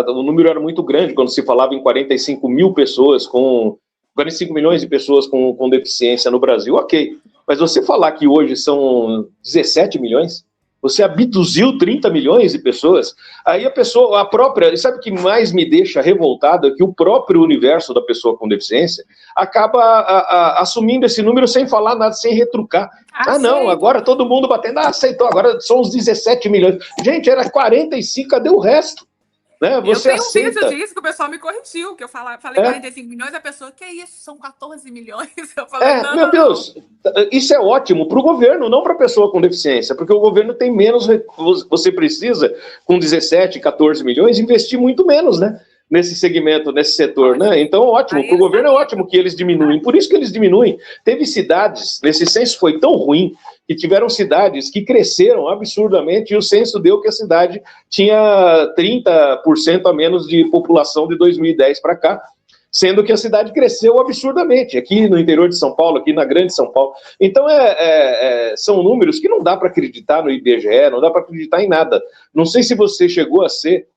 S1: o número era muito grande quando se falava em 45 milhões de pessoas com deficiência no Brasil, ok. Mas você falar que hoje são 17 milhões... Você abduziu 30 milhões de pessoas, aí a própria, sabe o que mais me deixa revoltado? É que o próprio universo da pessoa com deficiência acaba assumindo esse número sem falar nada, sem retrucar. Não, agora todo mundo batendo, aceitou, agora são os 17 milhões. Gente, era 45, cadê o resto? Né? Você
S6: eu tenho um vídeo disso que o pessoal me corrigiu, que eu falei 45 milhões, a pessoa, que é isso? São 14 milhões. Eu falei,
S1: meu Deus, isso é ótimo para o governo, não para a pessoa com deficiência, porque o governo tem menos recursos, você precisa, com 17, 14 milhões, investir muito menos, né? nesse segmento, nesse setor, né? Então, ótimo, para o governo é ótimo que eles diminuem, por isso que eles diminuem. Teve cidades, nesse censo foi tão ruim, que tiveram cidades que cresceram absurdamente, e o censo deu que a cidade tinha 30% a menos de população de 2010 para cá, sendo que a cidade cresceu absurdamente, aqui no interior de São Paulo, aqui na grande São Paulo. Então, são números que não dá para acreditar no IBGE, não dá para acreditar em nada. Não sei se você chegou a ser,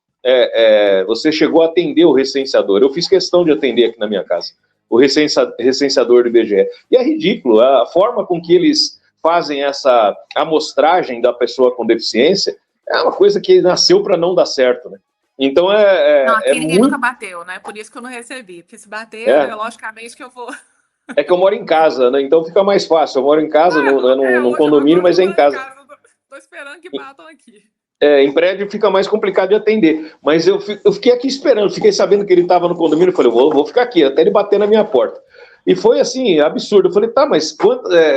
S1: você chegou a atender o recenseador. Eu fiz questão de atender aqui na minha casa, o recenseador do IBGE. E é ridículo, a forma com que eles fazem essa amostragem da pessoa com deficiência é uma coisa que nasceu para não dar certo, né? Então
S6: não, aqui ninguém nunca bateu, né? Por isso que eu não recebi. Porque se bater, logicamente que eu vou...
S1: É que eu moro em casa, né? Então fica mais fácil. Eu moro em casa, num condomínio, mas é em casa.
S6: Tô esperando que batam aqui.
S1: Em prédio fica mais complicado de atender. Mas eu fiquei aqui esperando, fiquei sabendo que ele estava no condomínio, eu falei, vou ficar aqui, até ele bater na minha porta. E foi assim, absurdo. Eu falei, tá, mas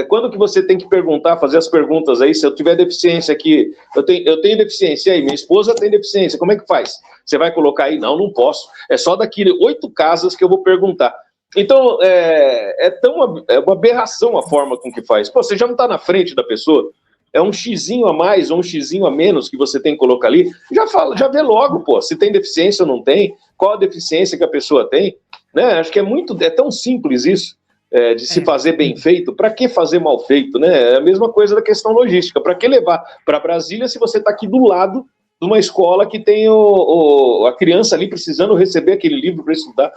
S1: quando que você tem que perguntar, fazer as perguntas aí, se eu tiver deficiência aqui, eu tenho deficiência aí, minha esposa tem deficiência, como é que faz? Você vai colocar aí? Não posso. É só daqui 8 casas que eu vou perguntar. Então, é uma aberração a forma com que faz. Pô, você já não está na frente da pessoa, é um xizinho a mais ou um xizinho a menos que você tem que colocar ali, já vê logo, pô, se tem deficiência ou não tem, qual a deficiência que a pessoa tem, né? Acho que é tão simples isso, de se fazer bem feito, para que fazer mal feito, né? É a mesma coisa da questão logística, para que levar para Brasília se você está aqui do lado de uma escola que tem a criança ali precisando receber aquele livro para estudar.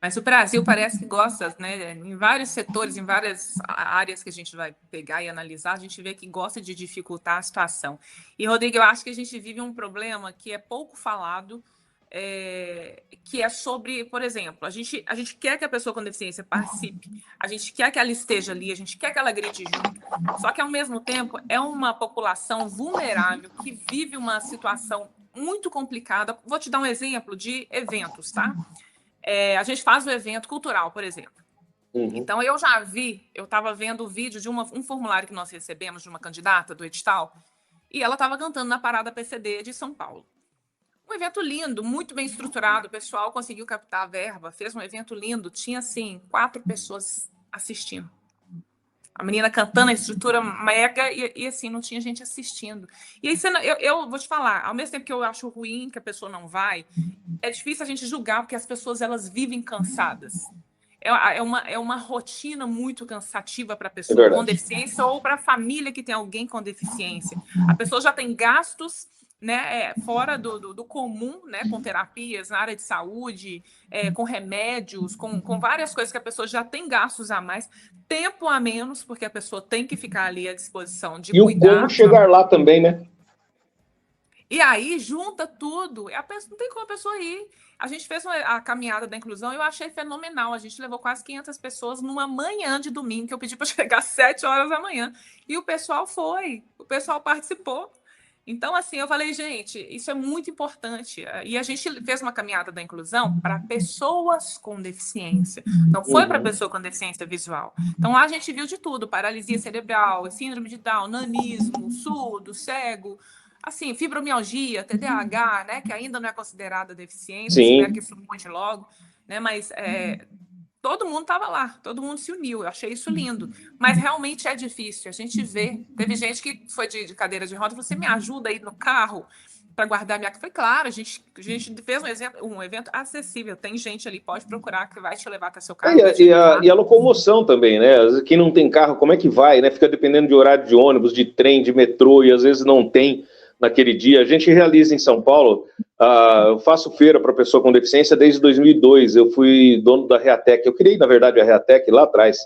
S6: Mas o Brasil parece que gosta, né? Em vários setores, em várias áreas que a gente vai pegar e analisar, a gente vê que gosta de dificultar a situação. E, Rodrigo, eu acho que a gente vive um problema que é pouco falado, que é sobre, por exemplo, a gente quer que a pessoa com deficiência participe, a gente quer que ela esteja ali, a gente quer que ela grite junto, só que, ao mesmo tempo, é uma população vulnerável que vive uma situação muito complicada. Vou te dar um exemplo de eventos, tá? A gente faz o evento cultural, por exemplo. Uhum. Então, eu estava vendo o vídeo de um formulário que nós recebemos de uma candidata do edital, e ela estava cantando na Parada PCD de São Paulo. Um evento lindo, muito bem estruturado, o pessoal conseguiu captar a verba, fez um evento lindo, tinha, assim, 4 pessoas assistindo. A menina cantando, a estrutura mega, e assim, não tinha gente assistindo. E aí, eu vou te falar, ao mesmo tempo que eu acho ruim que a pessoa não vai, é difícil a gente julgar, porque as pessoas, elas vivem cansadas. É uma rotina muito cansativa para a pessoa com deficiência ou para a família que tem alguém com deficiência. A pessoa já tem gastos, né, fora do comum, né, com terapias na área de saúde, com remédios, com várias coisas que a pessoa já tem gastos a mais, tempo a menos, porque a pessoa tem que ficar ali à disposição de cuidar.
S1: E o como chegar lá também, né?
S6: E aí, junta tudo, não tem como a pessoa ir. A gente fez a caminhada da inclusão, eu achei fenomenal. A gente levou quase 500 pessoas numa manhã de domingo, que eu pedi para chegar às 7 horas da manhã. E o pessoal foi, o pessoal participou. Então, assim, eu falei, gente, isso é muito importante. E a gente fez uma caminhada da inclusão para pessoas com deficiência. Não foi para pessoa com deficiência visual. Então, lá a gente viu de tudo: paralisia cerebral, síndrome de Down, nanismo, surdo, cego, assim, fibromialgia, TDAH, né, que ainda não é considerada deficiência.
S1: Sim.
S6: Espero que isso mude logo, né, mas todo mundo estava lá, todo mundo se uniu, eu achei isso lindo, mas realmente é difícil, a gente vê, teve gente que foi de cadeira de roda, você me ajuda aí no carro para guardar minha... Foi claro, a gente fez um evento acessível, tem gente ali, pode procurar, que vai te levar até seu carro.
S1: E a locomoção também, né? Quem não tem carro, como é que vai, né? Fica dependendo de horário de ônibus, de trem, de metrô, e às vezes não tem naquele dia. A gente realiza em São Paulo, eu faço feira para pessoa com deficiência desde 2002, eu fui dono da Reatec, eu criei, na verdade, a Reatec lá atrás.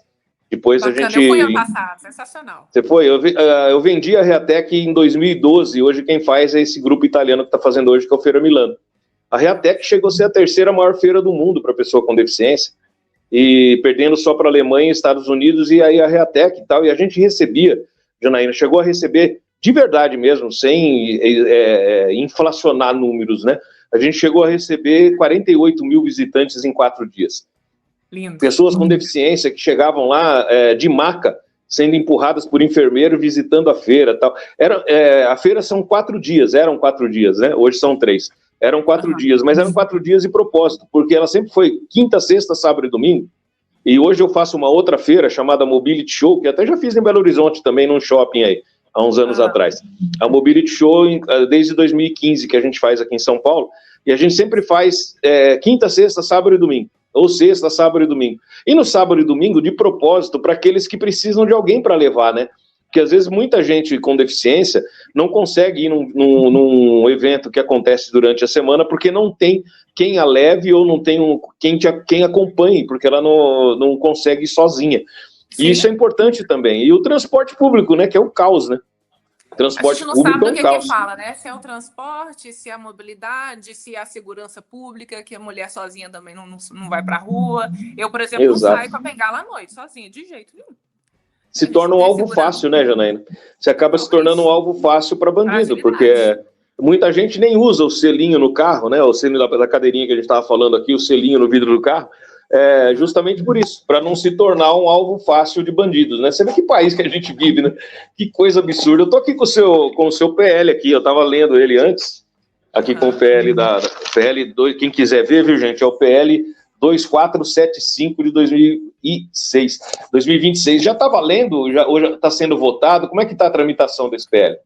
S1: Depois
S6: bacana,
S1: a gente...
S6: Eu fui ano passado, sensacional.
S1: Você foi? Eu vendi a Reatec em 2012, hoje quem faz é esse grupo italiano que está fazendo hoje, que é o Feira Milano. A Reatec chegou a ser a 3ª maior feira do mundo para pessoa com deficiência, e perdendo só para a Alemanha e Estados Unidos, e aí a Reatec e tal, e a gente recebia, Janaína, chegou a receber de verdade mesmo, sem inflacionar números, né? A gente chegou a receber 48 mil visitantes em 4 dias.
S6: Lindo.
S1: Pessoas com deficiência que chegavam lá de maca, sendo empurradas por enfermeiro, visitando a feira. Tal. A feira são 4 dias, eram 4 dias, né? Hoje são 3. Eram 4 dias, mas eram 4 dias de propósito, porque ela sempre foi quinta, sexta, sábado e domingo. E hoje eu faço uma outra feira chamada Mobility Show, que até já fiz em Belo Horizonte também, num shopping aí, há uns anos atrás. A Mobility Show, desde 2015, que a gente faz aqui em São Paulo, e a gente sempre faz quinta, sexta, sábado e domingo. Ou sexta, sábado e domingo. E no sábado e domingo, de propósito, para aqueles que precisam de alguém para levar, né? Porque às vezes muita gente com deficiência não consegue ir num evento que acontece durante a semana porque não tem quem a leve ou não tem quem acompanhe, porque ela não consegue ir sozinha.
S6: Sim.
S1: E isso é importante também. E o transporte público, né, que é o caos, né? Transporte
S6: a gente não sabe
S1: é
S6: do
S1: um caos.
S6: que fala, né? Se é o transporte, se é a mobilidade, se é a segurança pública, que a mulher sozinha também não vai para a rua. Eu, por exemplo, não saio com a bengala à noite, sozinha, de jeito nenhum.
S1: Se torna um alvo fácil, né, Janaína? Você acaba se tornando um alvo fácil para bandido, porque muita gente nem usa o selinho no carro, né? O selinho da cadeirinha que a gente estava falando aqui, o selinho no vidro do carro, justamente por isso, para não se tornar um alvo fácil de bandidos, né? Você vê que país que a gente vive, né? Que coisa absurda. Eu tô aqui com o seu PL aqui, eu estava lendo ele antes, aqui com o PL da PL 2, quem quiser ver, viu, gente? É o PL 2475 de 2006. 2026. Já está valendo? Hoje está sendo votado? Como é que está a tramitação desse PL?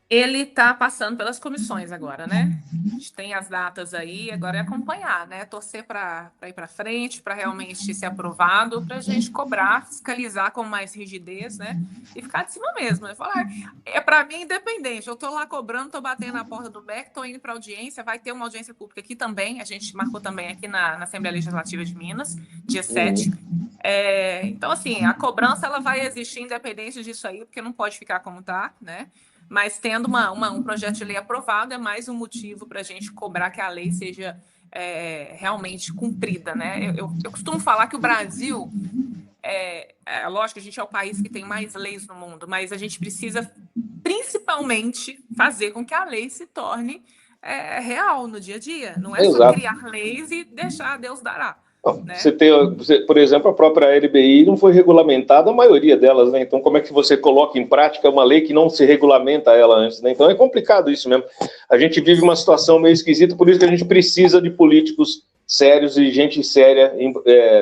S6: Ele está passando pelas comissões agora, né? A gente tem as datas aí, agora é acompanhar, né? Torcer para ir para frente, para realmente ser aprovado, para a gente cobrar, fiscalizar com mais rigidez, né? E ficar de cima mesmo. Eu falar, para mim independente. Eu estou lá cobrando, estou batendo na porta do MEC, estou indo para audiência, vai ter uma audiência pública aqui também. A gente marcou também aqui na Assembleia Legislativa de Minas, dia 7. Então, assim, a cobrança ela vai existir independente disso aí, porque não pode ficar como está, né? Mas tendo um projeto de lei aprovado é mais um motivo para a gente cobrar que a lei seja realmente cumprida, né? Eu costumo falar que o Brasil, lógico, a gente é o país que tem mais leis no mundo, mas a gente precisa principalmente fazer com que a lei se torne real no dia a dia. Não é só criar leis e deixar Deus dará. Né?
S1: Por exemplo, a própria LBI não foi regulamentada, a maioria delas, né? Então, como é que você coloca em prática uma lei que não se regulamenta ela antes, né? Então, é complicado isso mesmo. A gente vive uma situação meio esquisita, por isso que a gente precisa de políticos sérios e gente séria,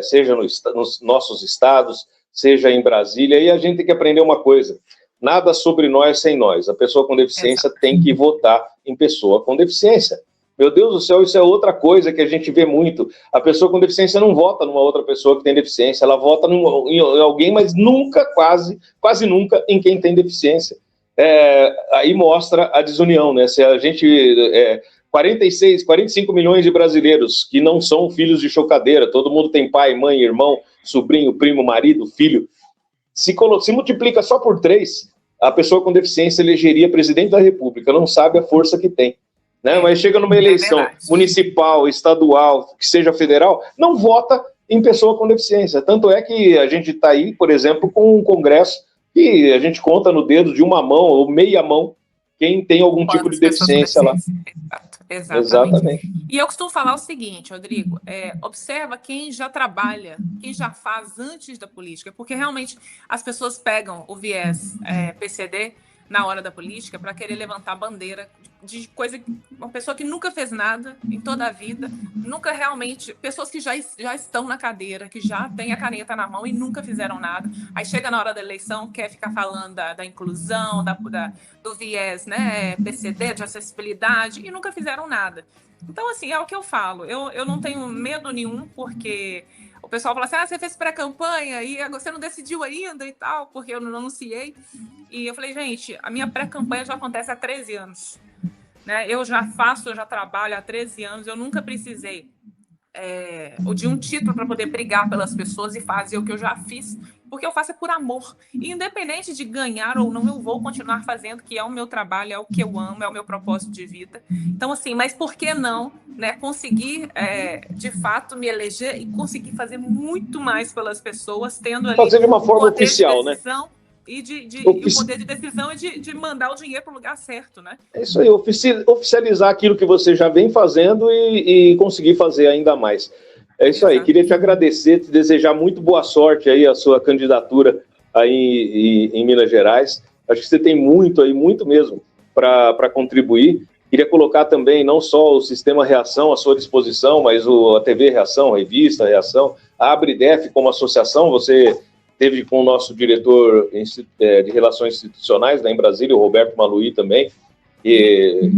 S1: seja nos nossos estados, seja em Brasília, e a gente tem que aprender uma coisa: nada sobre nós sem nós. A pessoa com deficiência tem que votar em pessoa com deficiência. Meu Deus do céu, isso é outra coisa que a gente vê muito. A pessoa com deficiência não vota numa outra pessoa que tem deficiência, ela vota em alguém, mas nunca, quase nunca, em quem tem deficiência. Aí mostra a desunião, né? Se a gente... 45 milhões de brasileiros que não são filhos de chocadeira, todo mundo tem pai, mãe, irmão, sobrinho, primo, marido, filho. Se multiplica só por 3, a pessoa com deficiência elegeria presidente da República, não sabe a força que tem. Né? Mas chega numa eleição municipal, estadual, que seja federal, não vota em pessoa com deficiência. Tanto é que a gente está aí, por exemplo, com um congresso que a gente conta no dedo de uma mão ou meia mão quem tem algum tipo de deficiência lá. Exatamente.
S6: E eu costumo falar o seguinte, Rodrigo, observa quem já trabalha, quem já faz antes da política, porque realmente as pessoas pegam o viés PCD na hora da política para querer levantar bandeira de coisa, uma pessoa que nunca fez nada em toda a vida, nunca realmente, pessoas que já estão na cadeira, que já têm a caneta na mão e nunca fizeram nada, aí chega na hora da eleição, quer ficar falando da inclusão, do viés, né, PCD, de acessibilidade, e nunca fizeram nada. Então, assim, é o que eu falo, eu não tenho medo nenhum, porque o pessoal fala assim, você fez pré-campanha e você não decidiu ainda e tal, porque eu não anunciei. E eu falei, gente, a minha pré-campanha já acontece há 13 anos. Né? Eu já trabalho há 13 anos, eu nunca precisei de um título para poder brigar pelas pessoas e fazer o que eu já fiz, porque eu faço por amor. E independente de ganhar ou não, eu vou continuar fazendo, que é o meu trabalho, é o que eu amo, é o meu propósito de vida. Então, assim, mas por que não, né, conseguir, de fato, me eleger e conseguir fazer muito mais pelas pessoas, tendo ali...
S1: Fazer de uma forma oficial, né?
S6: E o poder de decisão é de mandar o dinheiro para o lugar certo, né?
S1: É isso aí, oficializar aquilo que você já vem fazendo e conseguir fazer ainda mais. É isso aí, queria te agradecer, te desejar muito boa sorte aí a sua candidatura aí em Minas Gerais. Acho que você tem muito aí, muito mesmo, para contribuir. Queria colocar também não só o Sistema Reação à sua disposição, mas a TV Reação, a revista Reação, a Abridef como associação. Você teve com o nosso diretor de Relações Institucionais, lá em Brasília, o Roberto Maluí também, e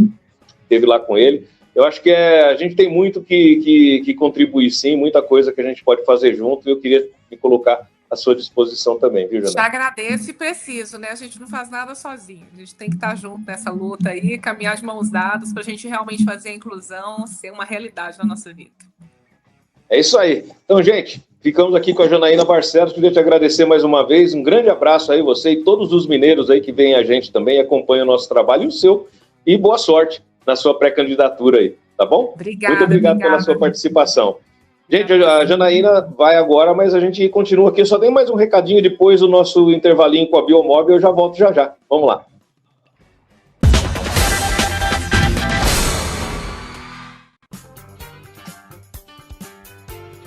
S1: esteve lá com ele. Eu acho que a gente tem muito que contribuir, sim, muita coisa que a gente pode fazer junto, e eu queria me colocar à sua disposição também, viu, Janaína?
S6: Te agradeço e preciso, né? A gente não faz nada sozinho, a gente tem que estar junto nessa luta aí, caminhar de mãos dadas para a gente realmente fazer a inclusão ser uma realidade na nossa vida.
S1: É isso aí. Então, gente, ficamos aqui com a Janaína Barcelos. Queria te agradecer mais uma vez. Um grande abraço aí, você e todos os mineiros aí que vêm a gente também, acompanham o nosso trabalho e o seu. E boa sorte na sua pré-candidatura aí, tá bom?
S6: Obrigada.
S1: Muito obrigado pela sua participação. Gente, a Janaína vai agora, mas a gente continua aqui. Eu só tenho mais um recadinho depois do nosso intervalinho com a Biomob. Eu já volto já. Vamos lá.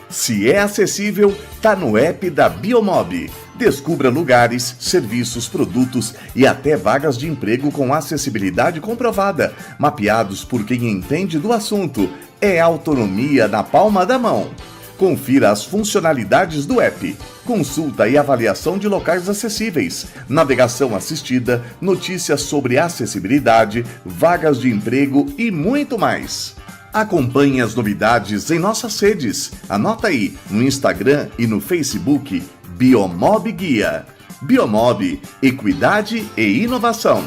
S2: Se é acessível, tá no app da Biomob. Descubra lugares, serviços, produtos e até vagas de emprego com acessibilidade comprovada, mapeados por quem entende do assunto. É autonomia na palma da mão. Confira as funcionalidades do app. Consulta e avaliação de locais acessíveis, navegação assistida, notícias sobre acessibilidade, vagas de emprego e muito mais. Acompanhe as novidades em nossas redes. Anota aí, no Instagram e no Facebook, Biomob Guia. Biomob, equidade e inovação.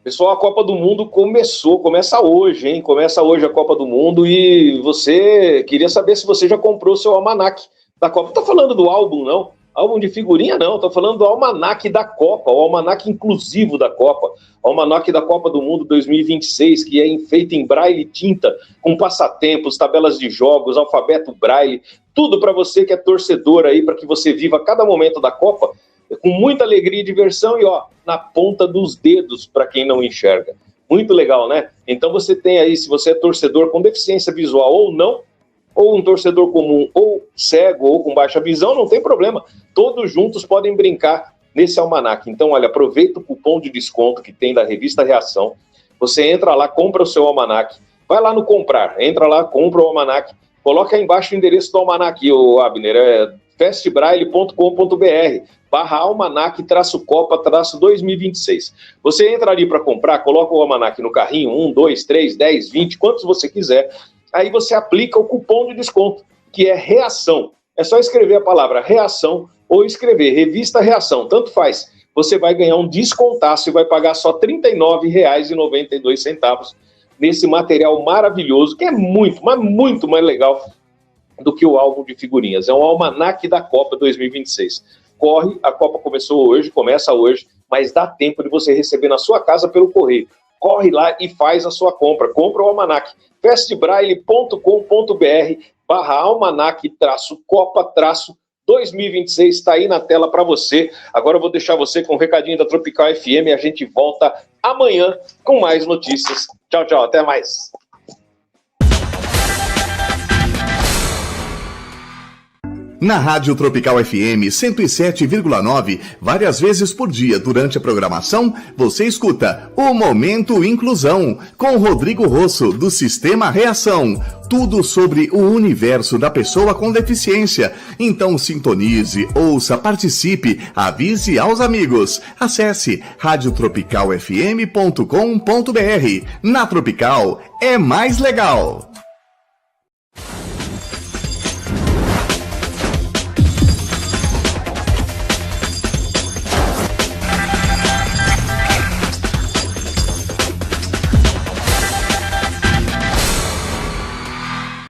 S1: Pessoal, a Copa do Mundo começa hoje, hein? Começa hoje a Copa do Mundo e você queria saber se você já comprou seu almanaque da Copa. Não tô falando do álbum, não. Álbum de figurinha, não. Tô falando do almanaque da Copa, o almanaque inclusivo da Copa. O almanaque da Copa do Mundo 2026, que é feito em braille e tinta, com passatempos, tabelas de jogos, alfabeto braille, tudo para você que é torcedor aí, para que você viva cada momento da Copa com muita alegria e diversão e, ó, na ponta dos dedos para quem não enxerga. Muito legal, né? Então você tem aí, se você é torcedor com deficiência visual ou não, ou um torcedor comum, ou cego, ou com baixa visão, não tem problema. Todos juntos podem brincar nesse almanaque. Então, olha, aproveita o cupom de desconto que tem da revista Reação. Você entra lá, compra o seu almanaque, vai lá no comprar, entra lá, compra o almanaque, coloca aí embaixo o endereço do almanaque, o Abner, é festbraille.com.br/almanaque-copa-2026. Você entra ali para comprar, coloca o almanaque no carrinho, 1, 2, 3, 10, 20, quantos você quiser. Aí você aplica o cupom de desconto, que é Reação. É só escrever a palavra Reação ou escrever Revista Reação, tanto faz. Você vai ganhar um descontaço e vai pagar só R$ 39,92 nesse material maravilhoso, que é muito, mas muito mais legal do que o álbum de figurinhas. É um almanaque da Copa 2026. Corre, a Copa começa hoje, mas dá tempo de você receber na sua casa pelo correio. Corre lá e faz a sua compra. Compra o almanaque. festbraille.com.br/almanaque-copa-2026 está aí na tela para você. Agora eu vou deixar você com um recadinho da Tropical FM e a gente volta amanhã com mais notícias. Tchau, tchau. Até mais.
S2: Na Rádio Tropical FM 107,9, várias vezes por dia durante a programação, você escuta o Momento Inclusão, com Rodrigo Rosso, do Sistema Reação. Tudo sobre o universo da pessoa com deficiência. Então sintonize, ouça, participe, avise aos amigos. Acesse radiotropicalfm.com.br. Na Tropical é mais legal.